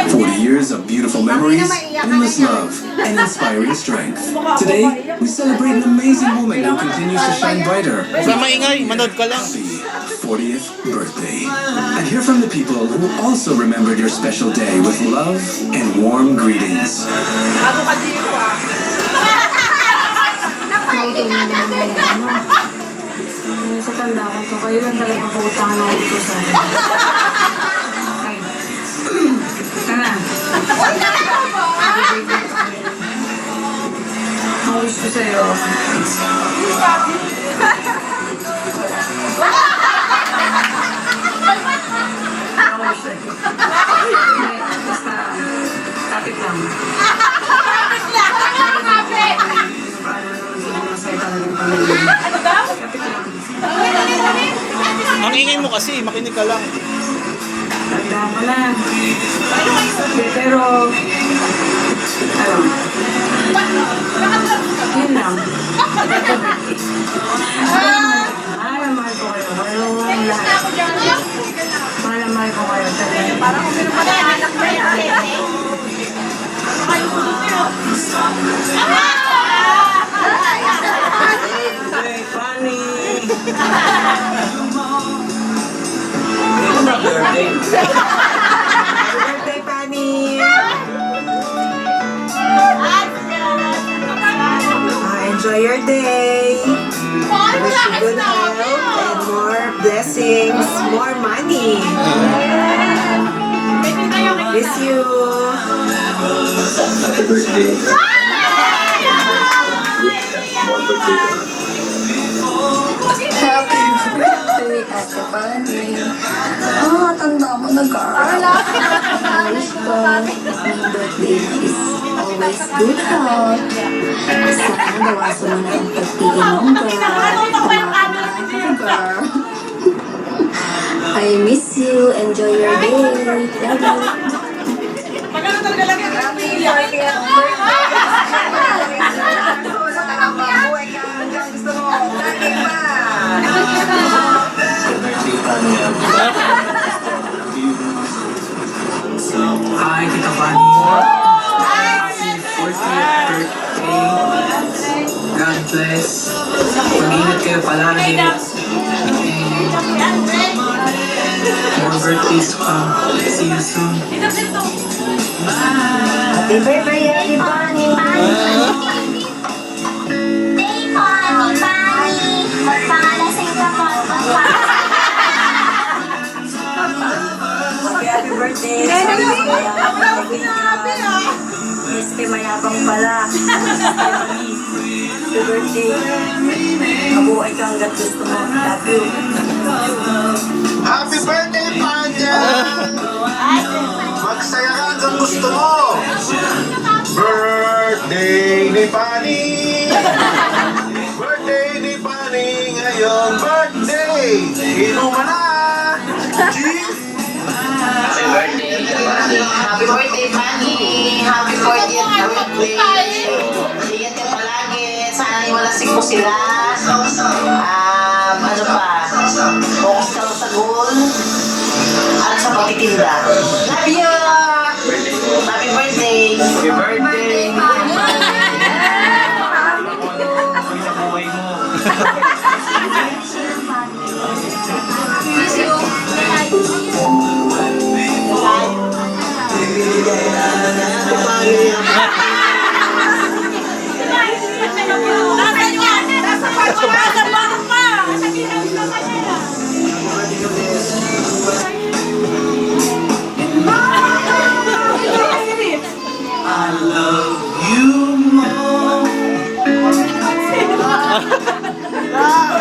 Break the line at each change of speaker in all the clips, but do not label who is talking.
40 years of beautiful memories, endless love, and inspiring strength. Today, we celebrate an amazing woman who continues to shine brighter.
Sa maingay, manood ka lang.
Happy 40th birthday. And hear from the people who also remembered your special day with love and warm greetings.
Sa tanda ko to, kayo lang talaga pautangan ng ito sa akin. Tara. Ang wish ko sa'yo. Ang wish sa'yo. Basta, kapit lang. Masaya talagang pamilya. Kapit lang.
Ang ingay mo kasi, makinig ka lang.
Tanda mo na. Pero, yun lang. Mahal ko kayo. Walang lahat. Mahal ko kayo. Parang kung meron pa na anak na yun. Funny. Birthday, Fanny! Enjoy your day! Wish you good health and more blessings, more money! Miss you!
Happy birthday.
Happy birthday, Ate Fanny. Tanda mo na, girl. I wish ko yung birthday is always good health. Sana bawasan mo na ang pag-iinom, girl. I miss you. Enjoy your day. Love you.
Hi, Tita Fanny. Happy 40th birthday. God bless. Mag-ingat kayo palagi. More birthdays pa. See you soon.
Happy birthday, Ate Fanny! Happy birthday! Este mayabang pala. Happy birthday. Mabuhay ka hanggat gusto mo. Love you.
Happy birthday, Panya! Magsaya ka hanggang gusto mo! Birthday ni Pani! Birthday ni Pani ngayon! Birthday! Inuman na!
Happy birthday, Manny! Happy 40th birthday! Ingat ka palagi. Sana iwalasig mo sila. Ano pa? Focus ka lang sa goal. At sa pagtitinda. Love you! Happy birthday!
Happy birthday!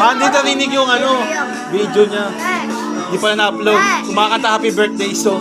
Hindi narinig yung video niya. Hindi pa na-upload. Kumakanta happy birthday, so.